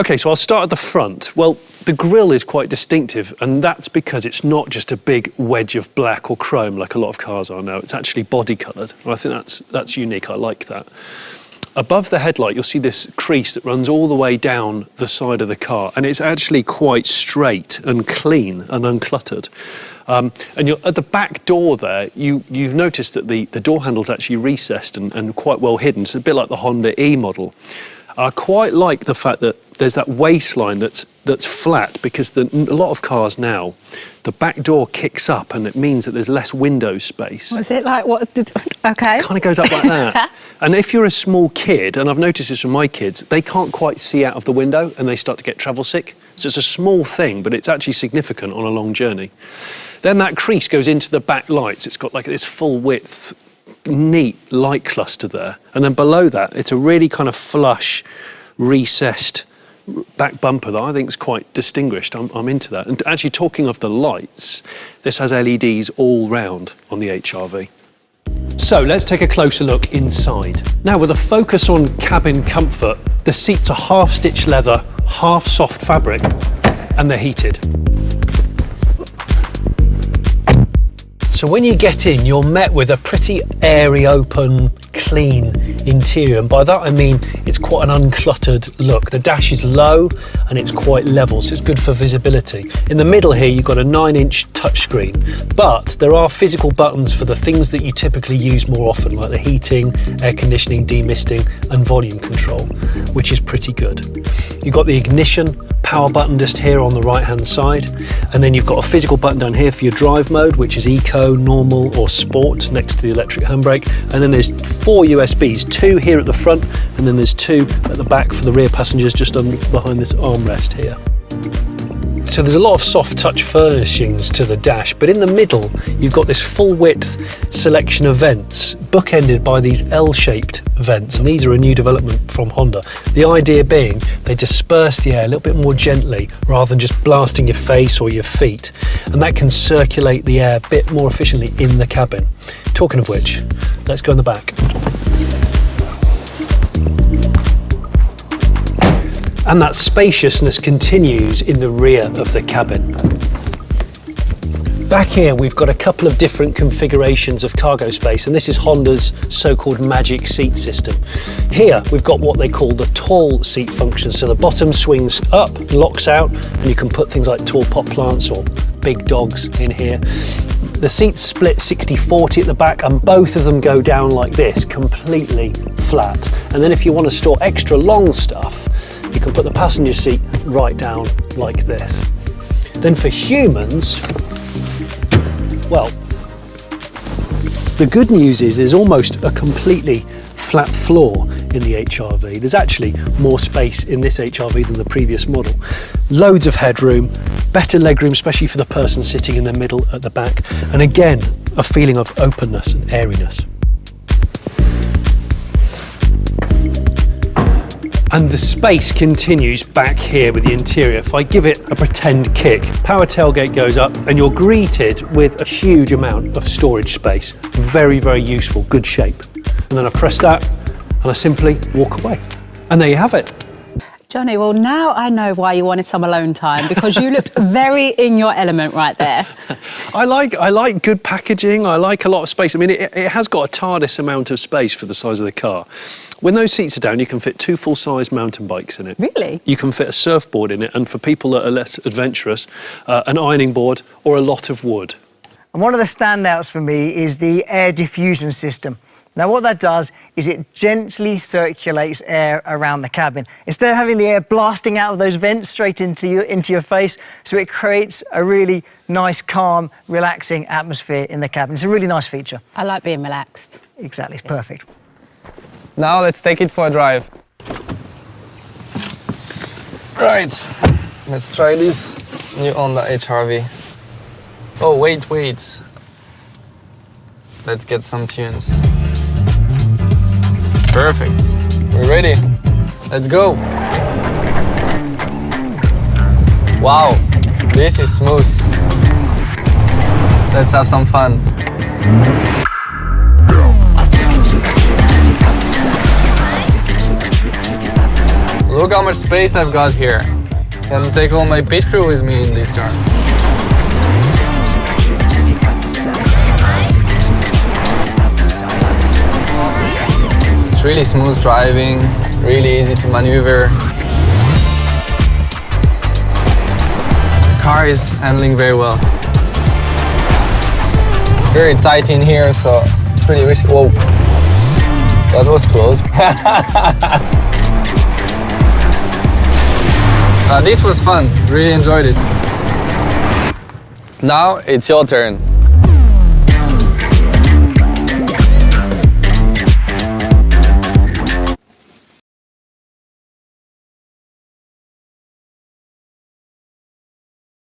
Okay, so I'll start at the front. Well, the grille is quite distinctive, and that's because it's not just a big wedge of black or chrome like a lot of cars are now. It's actually body coloured. I think that's unique. I like that. Above the headlight, you'll see this crease that runs all the way down the side of the car, and it's actually quite straight and clean and uncluttered. And at the back door there, you've noticed that the door handle's actually recessed and quite well hidden. It's a bit like the Honda E model. I quite like the fact that there's that waistline that's flat, because a lot of cars now, the back door kicks up and it means that there's less window space. Was it like what? Okay. Kind of goes up like that. And if you're a small kid, and I've noticed this from my kids, they can't quite see out of the window and they start to get travel sick. So it's a small thing, but it's actually significant on a long journey. Then that crease goes into the back lights. It's got like this full width, neat light cluster there. And then below that, it's a really kind of flush, recessed back bumper that I think is quite distinguished. I'm into that. And actually, talking of the lights, this has LEDs all round on the HR-V. So let's take a closer look inside. Now, with a focus on cabin comfort, the seats are half stitched leather, half soft fabric, and they're heated. So when you get in, you're met with a pretty airy, open, clean interior. And by that I mean it's quite an uncluttered look. The dash is low and it's quite level, so it's good for visibility. In the middle here, you've got a 9-inch touchscreen, but there are physical buttons for the things that you typically use more often, like the heating, air conditioning, demisting, and volume control, which is pretty good. You've got the ignition power button just here on the right hand side, and then you've got a physical button down here for your drive mode, which is eco, normal or sport, next to the electric handbrake. And then there's 4 USBs, 2 here at the front, and then there's 2 at the back for the rear passengers, just behind this armrest here. So there's a lot of soft touch furnishings to the dash, but in the middle you've got this full width selection of vents, bookended by these L-shaped vents, and these are a new development from Honda. The idea being they disperse the air a little bit more gently rather than just blasting your face or your feet, and that can circulate the air a bit more efficiently in the cabin. Talking of which, let's go in the back. And that spaciousness continues in the rear of the cabin. Back here we've got a couple of different configurations of cargo space, and this is Honda's so-called magic seat system. Here we've got what they call the tall seat function, so the bottom swings up, locks out, and you can put things like tall pot plants or big dogs in here. The seats split 60-40 at the back, and both of them go down like this, completely flat. And then if you want to store extra long stuff, you can put the passenger seat right down like this. Then for humans, well, the good news is there's almost a completely flat floor in the HR-V. There's actually more space in this HR-V than the previous model. Loads of headroom, better legroom, especially for the person sitting in the middle at the back. And again, a feeling of openness and airiness. And the space continues back here with the interior. If I give it a pretend kick, power tailgate goes up and you're greeted with a huge amount of storage space. Very, very useful, good shape. And then I press that and I simply walk away. And there you have it. Johnny, well now I know why you wanted some alone time, because you looked very in your element right there. I like good packaging. I like a lot of space. I mean, it has got a TARDIS amount of space for the size of the car. When those seats are down, you can fit 2 full-size mountain bikes in it. Really? You can fit a surfboard in it, and for people that are less adventurous, an ironing board or a lot of wood. And one of the standouts for me is the air diffusion system. Now what that does is it gently circulates air around the cabin. Instead of having the air blasting out of those vents straight into your face, so it creates a really nice, calm, relaxing atmosphere in the cabin. It's a really nice feature. I like being relaxed. Exactly, it's perfect. Now let's take it for a drive. Right, let's try this new Honda HR-V. Oh, wait. Let's get some tunes. Perfect. We're ready. Let's go. Wow, this is smooth. Let's have some fun. Look how much space I've got here. Can take all my pit crew with me in this car. It's really smooth driving, really easy to maneuver. The car is handling very well. It's very tight in here, so it's pretty risky. Whoa, that was close. This was fun, really enjoyed it. Now it's your turn.